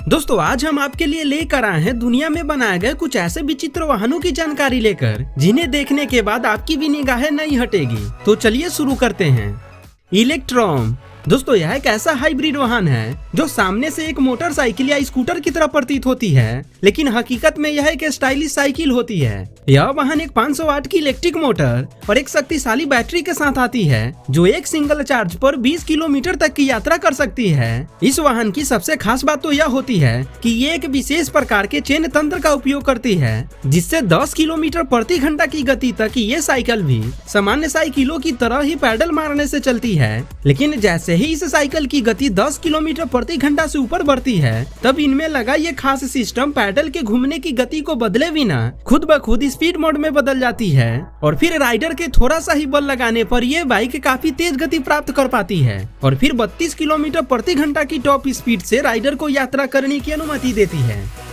दोस्तों आज हम आपके लिए लेकर आए हैं दुनिया में बनाए गए कुछ ऐसे विचित्र वाहनों की जानकारी लेकर जिन्हें देखने के बाद आपकी भी निगाहें नहीं हटेगी। तो चलिए शुरू करते हैं। इलेक्ट्रॉन। दोस्तों यह एक ऐसा हाइब्रिड वाहन है जो सामने से एक मोटरसाइकिल या स्कूटर की तरह प्रतीत होती है, लेकिन हकीकत में यह एक स्टाइलिश साइकिल होती है। यह वाहन एक 500 वाट की इलेक्ट्रिक मोटर और एक शक्तिशाली बैटरी के साथ आती है जो एक सिंगल चार्ज पर 20 किलोमीटर तक की यात्रा कर सकती है। इस वाहन की सबसे खास बात तो यह होती है कि ये एक विशेष प्रकार के चेन तंत्र का उपयोग करती है जिससे 10 किलोमीटर प्रति घंटा की गति तक ये साइकिल भी सामान्य साइकिलों की तरह ही पैडल मारने से चलती है। लेकिन जैसे ही इस साइकिल की गति 10 किलोमीटर प्रति घंटा से ऊपर बढ़ती है तब इनमें लगा ये खास सिस्टम पैडल के घूमने की गति को बदले बिना खुद ब खुद स्पीड मोड में बदल जाती है और फिर राइडर के थोड़ा सा ही बल लगाने पर यह बाइक काफी तेज गति प्राप्त कर पाती है और फिर 32 किलोमीटर प्रति घंटा की टॉप स्पीड से राइडर को यात्रा करने की अनुमति देती है।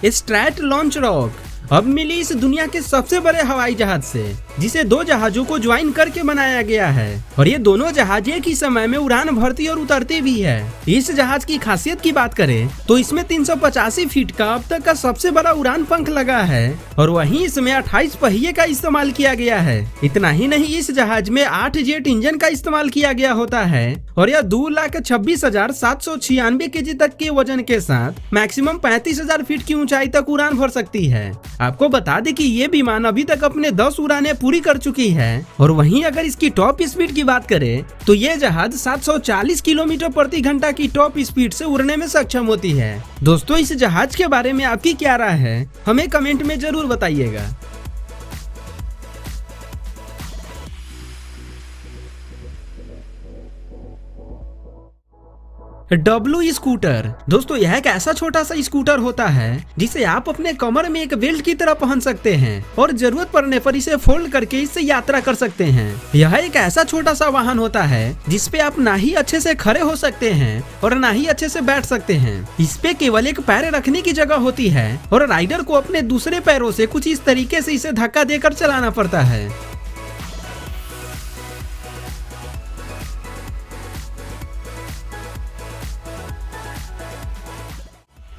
स्ट्रैट लॉन्च रॉक अब मिली इस दुनिया के सबसे बड़े हवाई जहाज से, जिसे 2 जहाजों को ज्वाइन करके बनाया गया है और ये दोनों जहाज एक ही समय में उड़ान भरती और उतरती भी है। इस जहाज की खासियत की बात करें तो इसमें 385 फीट का अब तक का सबसे बड़ा उड़ान पंख लगा है और वहीं इसमें 28 पहिए का इस्तेमाल किया गया है। इतना ही नहीं, इस जहाज में 8 जेट इंजन का इस्तेमाल किया गया होता है और यह 2,26,796 केजी तक के वजन के साथ मैक्सिमम 35,000 फीट की ऊंचाई तक उड़ान भर सकती है। आपको बता दें कि ये विमान अभी तक अपने 10 उड़ानें पूरी कर चुकी है और वहीं अगर इसकी टॉप स्पीड की बात करें तो ये जहाज 740 किलोमीटर प्रति घंटा की टॉप स्पीड से उड़ने में सक्षम होती है। दोस्तों इस जहाज के बारे में आपकी क्या राय है, हमें कमेंट में जरूर बताइएगा। W scooter. दोस्तों यह एक ऐसा छोटा सा स्कूटर होता है जिसे आप अपने कमर में एक बेल्ट की तरह पहन सकते हैं और जरूरत पड़ने पर इसे फोल्ड करके इससे यात्रा कर सकते हैं। यह एक ऐसा छोटा सा वाहन होता है जिसपे आप ना ही अच्छे से खड़े हो सकते हैं और ना ही अच्छे से बैठ सकते हैं। इस पे केवल एक पैर रखने की जगह होती है और राइडर को अपने दूसरे पैरों से कुछ इस तरीके से इसे धक्का देकर चलाना पड़ता है।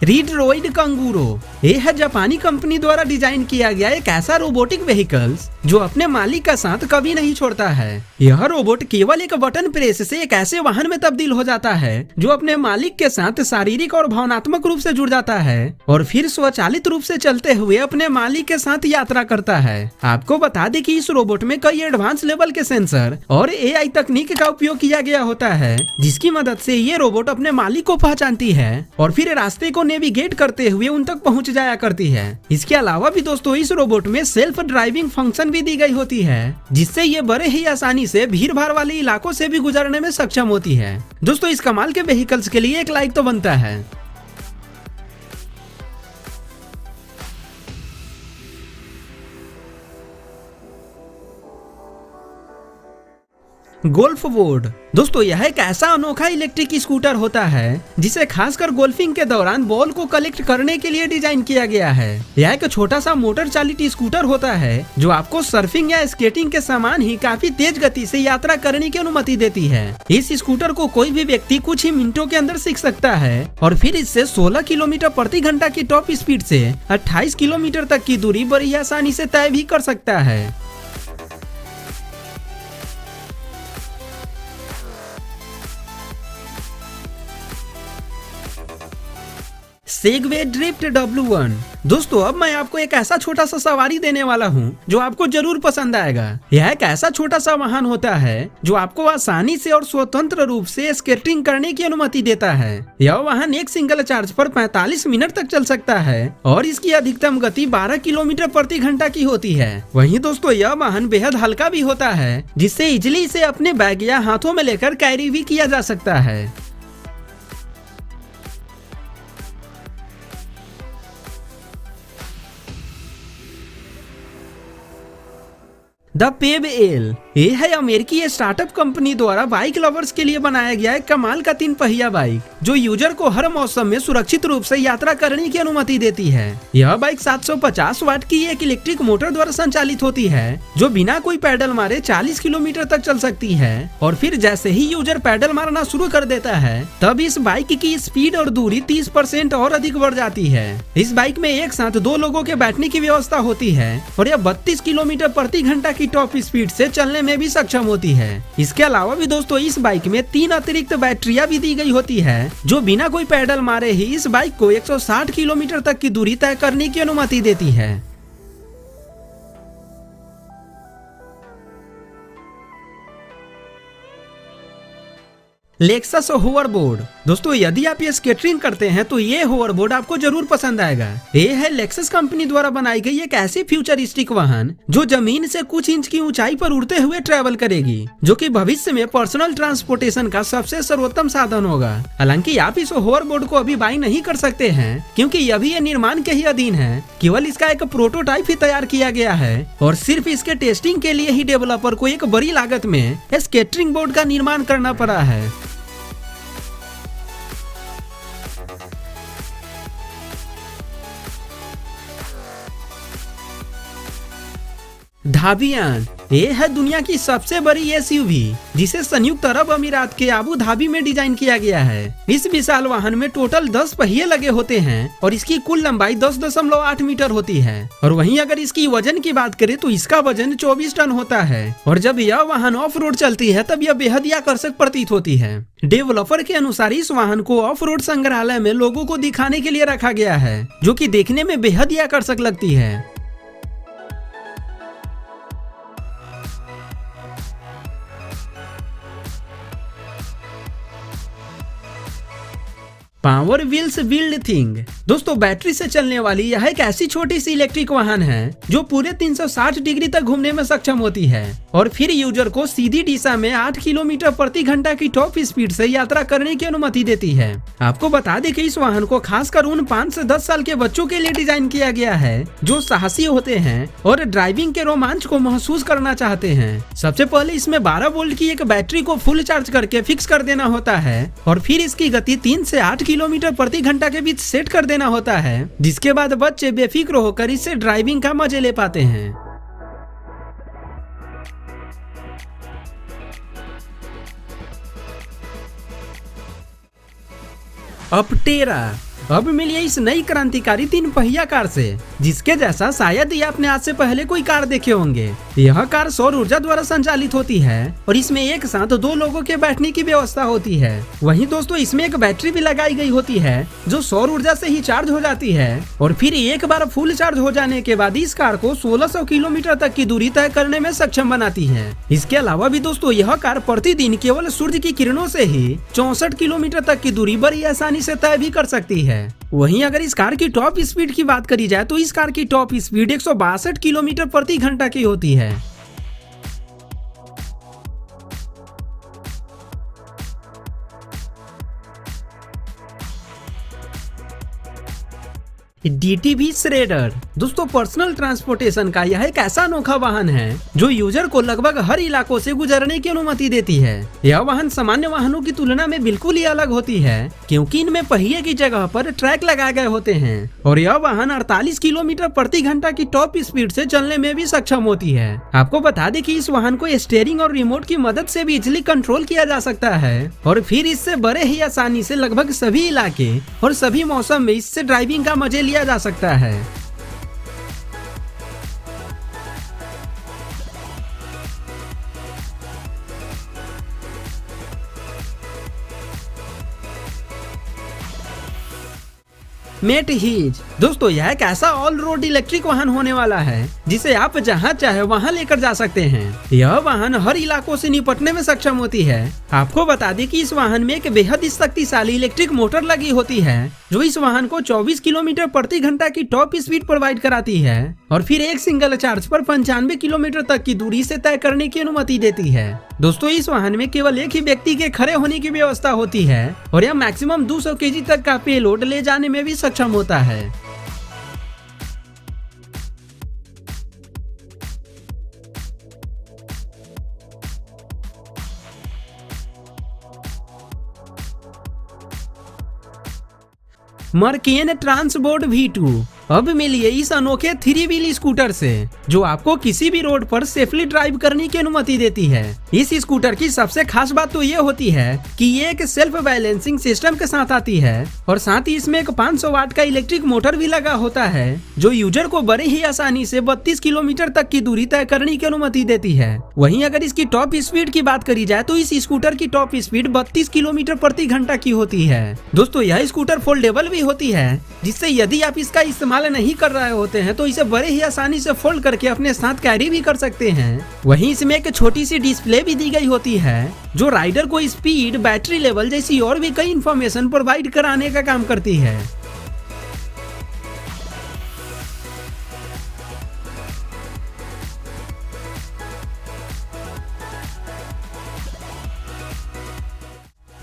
रीडरोइड कंगूरो। यह है जापानी कंपनी द्वारा डिजाइन किया गया एक ऐसा रोबोटिक व्हीकल्स जो अपने मालिक का साथ कभी नहीं छोड़ता है। यह रोबोट केवल एक बटन प्रेस से एक ऐसे वाहन में तब्दील हो जाता है जो अपने मालिक के साथ शारीरिक और भावनात्मक रूप से जुड़ जाता है और फिर स्वचालित रूप से चलते हुए अपने मालिक के साथ यात्रा करता है। आपको बता दें कि इस रोबोट में कई एडवांस लेवल के सेंसर और AI तकनीक का उपयोग किया गया होता है जिसकी मदद से ये रोबोट अपने मालिक को पहचानती है और फिर रास्ते को नेविगेट करते हुए उन तक पहुंच जाया करती है। इसके अलावा भी दोस्तों इस रोबोट में सेल्फ ड्राइविंग फंक्शन भी दी गई होती है जिससे ये बड़े ही आसानी से भीड़ भाड़ वाले इलाकों से भी गुजरने में सक्षम होती है। दोस्तों इस कमाल के व्हीकल्स के लिए एक लाइक तो बनता है। Golf board. दोस्तों यह एक ऐसा अनोखा इलेक्ट्रिक स्कूटर होता है जिसे खासकर गोल्फिंग के दौरान बॉल को कलेक्ट करने के लिए डिजाइन किया गया है। यह एक छोटा सा मोटर चालित स्कूटर होता है जो आपको सर्फिंग या स्केटिंग के समान ही काफी तेज गति से यात्रा करने की अनुमति देती है। इस स्कूटर को कोई भी व्यक्ति कुछ ही मिनटों के अंदर सीख सकता है और फिर इससे 16 किलोमीटर प्रति घंटा की टॉप स्पीड से 28 किलोमीटर तक की दूरी बड़ी आसानी से तय भी कर सकता है। Segway drift W1। दोस्तों अब मैं आपको एक ऐसा छोटा सा सवारी देने वाला हूं जो आपको जरूर पसंद आएगा। यह एक ऐसा छोटा सा वाहन होता है जो आपको आसानी से और स्वतंत्र रूप से स्केटिंग करने की अनुमति देता है। यह वाहन एक सिंगल चार्ज पर 45 मिनट तक चल सकता है और इसकी अधिकतम गति 12 किलोमीटर प्रति घंटा की होती है। वहीं दोस्तों यह वाहन बेहद हल्का भी होता है जिससे इजिली इसे अपने बैग या हाथों में लेकर कैरी भी किया जा सकता है। द पेब एल, ये है अमेरिकी स्टार्टअप कंपनी द्वारा बाइक लवर्स के लिए बनाया गया एक कमाल का 3 पहिया बाइक जो यूजर को हर मौसम में सुरक्षित रूप से यात्रा करने की अनुमति देती है। यह बाइक 750 वाट की एक इलेक्ट्रिक मोटर द्वारा संचालित होती है जो बिना कोई पैडल मारे 40 किलोमीटर तक चल सकती है और फिर जैसे ही यूजर पैडल मारना शुरू कर देता है तब इस बाइक की स्पीड और दूरी 30% और अधिक बढ़ जाती है। इस बाइक में एक साथ 2 लोगों के बैठने की व्यवस्था होती है और यह 32 किलोमीटर प्रति घंटा की टॉप स्पीड से चलने में भी सक्षम होती है। इसके अलावा भी दोस्तों इस बाइक में 3 अतिरिक्त बैटरियां भी दी गई होती है जो बिना कोई पैडल मारे ही इस बाइक को 160 किलोमीटर तक की दूरी तय करने की अनुमति देती है। लेक्सस होवरबोर्ड, दोस्तों यदि आप ये स्केटरिंग करते हैं तो ये होवरबोर्ड आपको जरूर पसंद आएगा। ये है लेक्सस कंपनी द्वारा बनाई गई एक ऐसी फ्यूचरिस्टिक वाहन जो जमीन से कुछ इंच की ऊंचाई पर उड़ते हुए ट्रेवल करेगी, जो कि भविष्य में पर्सनल ट्रांसपोर्टेशन का सबसे सर्वोत्तम साधन होगा। हालांकि आप इस होवरबोर्ड को अभी बाई नहीं कर सकते हैं क्योंकि अभी ये निर्माण के ही अधीन है। केवल इसका एक प्रोटोटाइप ही तैयार किया गया है और सिर्फ इसके टेस्टिंग के लिए ही डेवलपर को एक बड़ी लागत में स्केटरिंग बोर्ड का निर्माण करना पड़ा है। धाबियान, ये है दुनिया की सबसे बड़ी एसयूवी जिसे संयुक्त अरब अमीरात के आबू धाबी में डिजाइन किया गया है। इस विशाल वाहन में टोटल 10 पहिए लगे होते हैं और इसकी कुल लंबाई 10.8 मीटर होती है और वहीं अगर इसकी वजन की बात करें तो इसका वजन 24 टन होता है और जब यह वाहन ऑफ रोड चलती है तब यह बेहद ही आकर्षक प्रतीत होती है। डेवलपर के अनुसार इस वाहन को ऑफ रोड संग्रहालय में लोगों को दिखाने के लिए रखा गया है जो कि देखने में बेहद ही आकर्षक लगती है। पावर व्हील्स व्हील्ड थिंग, दोस्तों बैटरी से चलने वाली यह एक ऐसी छोटी सी इलेक्ट्रिक वाहन है जो पूरे 360 डिग्री तक घूमने में सक्षम होती है और फिर यूजर को सीधी दिशा में 8 किलोमीटर प्रति घंटा की टॉप स्पीड से यात्रा करने की अनुमति देती है। आपको बता दें कि इस वाहन को खासकर उन 5 से 10 साल के बच्चों के लिए डिजाइन किया गया है जो साहसी होते हैं और ड्राइविंग के रोमांच को महसूस करना चाहते हैं। सबसे पहले इसमें 12 वोल्ट की एक बैटरी को फुल चार्ज करके फिक्स कर देना होता है और फिर इसकी गति 3 से 8 किलोमीटर प्रति घंटा के बीच सेट कर देना होता है, जिसके बाद बच्चे बेफिक्र होकर इससे ड्राइविंग का मजे ले पाते हैं। अपटेरा, अब मिलिए इस नई क्रांतिकारी 3 पहिया कार से जिसके जैसा शायद ही आपने आज से पहले कोई कार देखे होंगे। यह कार सौर ऊर्जा द्वारा संचालित होती है और इसमें एक साथ 2 लोगों के बैठने की व्यवस्था होती है। वहीं दोस्तों इसमें एक बैटरी भी लगाई गई होती है जो सौर ऊर्जा से ही चार्ज हो जाती है और फिर एक बार फुल चार्ज हो जाने के बाद इस कार को 1600 किलोमीटर तक की दूरी तय करने में सक्षम बनाती है। इसके अलावा भी दोस्तों यह कार प्रतिदिन केवल सूर्य की किरणों से ही 64 किलोमीटर तक की दूरी बड़ी आसानी से तय भी कर सकती है। वहीं अगर इस कार की टॉप स्पीड की बात करी जाए तो इस कार की टॉप स्पीड 162 किलोमीटर प्रति घंटा की होती है। DTV श्रेडर, दोस्तों पर्सनल ट्रांसपोर्टेशन का यह एक ऐसा अनोखा वाहन है जो यूजर को लगभग हर इलाकों से गुजरने की अनुमति देती है। यह वाहन सामान्य वाहनों की तुलना में बिल्कुल ही अलग होती है क्योंकि इनमें पहिए की जगह पर ट्रैक लगाए गए होते हैं और यह वाहन 48 किलोमीटर प्रति घंटा की टॉप स्पीड से चलने में भी सक्षम होती है। आपको बता दें कि इस वाहन को स्टीयरिंग और रिमोट की मदद से भी इजीली कंट्रोल किया जा सकता है और फिर इससे बड़े ही आसानी से लगभग सभी इलाके और सभी मौसम में इससे ड्राइविंग का मजे लिया जा सकता है। मेट हीज, दोस्तों यह एक ऐसा ऑल रोड इलेक्ट्रिक वाहन होने वाला है जिसे आप जहां चाहे वहां लेकर जा सकते हैं। यह वाहन हर इलाकों से निपटने में सक्षम होती है। आपको बता दें कि इस वाहन में एक बेहद ही शक्तिशाली इलेक्ट्रिक मोटर लगी होती है जो इस वाहन को 24 किलोमीटर प्रति घंटा की टॉप स्पीड प्रोवाइड कराती है और फिर एक सिंगल चार्ज पर 95 किलोमीटर तक की दूरी से तय करने की अनुमति देती है। दोस्तों इस वाहन में केवल एक ही व्यक्ति के खड़े होने की व्यवस्था होती है और यह मैक्सिमम 200 केजी तक का पेलोड ले जाने में भी सक्षम होता है। मर्केन ट्रांसपोर्ट V2। अब मिलिए इस अनोखे 3 व्हील स्कूटर से जो आपको किसी भी रोड पर सेफली ड्राइव करने की अनुमति देती है। इस स्कूटर की सबसे खास बात तो ये होती है कि ये एक सेल्फ बैलेंसिंग सिस्टम के साथ आती है और साथ ही इसमें एक 500 वाट का इलेक्ट्रिक मोटर भी लगा होता है जो यूजर को बड़े ही आसानी से 32 किलोमीटर तक की दूरी तय करने की अनुमति देती है। वहीं अगर इसकी टॉप स्पीड की बात करी जाए तो इस स्कूटर की टॉप स्पीड 32 किलोमीटर प्रति घंटा की होती है। दोस्तों यह स्कूटर फोल्डेबल भी होती है जिससे यदि आप इसका इस्तेमाल नहीं कर रहे होते हैं तो इसे बड़े ही आसानी से फोल्ड करके अपने साथ कैरी भी कर सकते हैं। वहीं इसमें एक छोटी सी डिस्प्ले भी दी गई होती है जो राइडर को स्पीड, बैटरी लेवल जैसी और भी कई इंफॉर्मेशन प्रोवाइड कराने का काम करती है।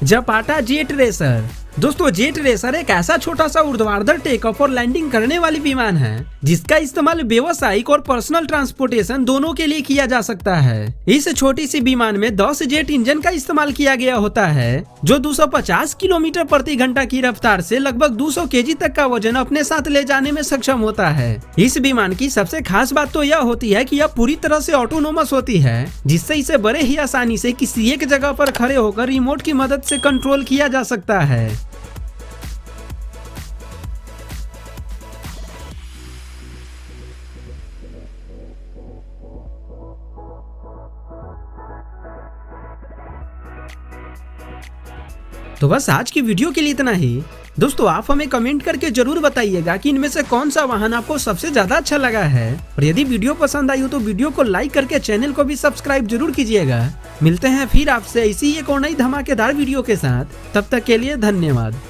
जपाटा जेट रेसर। दोस्तों जेट रेसर एक ऐसा छोटा सा ऊर्ध्वाधर टेक ऑफ और लैंडिंग करने वाली विमान है जिसका इस्तेमाल व्यावसायिक और पर्सनल ट्रांसपोर्टेशन दोनों के लिए किया जा सकता है। इस छोटी सी विमान में 10 जेट इंजन का इस्तेमाल किया गया होता है जो 250 किलोमीटर प्रति घंटा की रफ्तार से लगभग 200 केजी तक का वजन अपने साथ ले जाने में सक्षम होता है। इस विमान की सबसे खास बात तो यह होती है कि यह पूरी तरह से ऑटोनोमस होती है जिससे इसे बड़े ही आसानी से किसी एक जगह पर खड़े होकर रिमोट की मदद से कंट्रोल किया जा सकता है। तो बस आज की वीडियो के लिए इतना ही। दोस्तों आप हमें कमेंट करके जरूर बताइएगा कि इनमें से कौन सा वाहन आपको सबसे ज्यादा अच्छा लगा है और यदि वीडियो पसंद आई हो तो वीडियो को लाइक करके चैनल को भी सब्सक्राइब जरूर कीजिएगा। मिलते हैं फिर आपसे इसी एक और नई धमाकेदार वीडियो के साथ, तब तक के लिए धन्यवाद।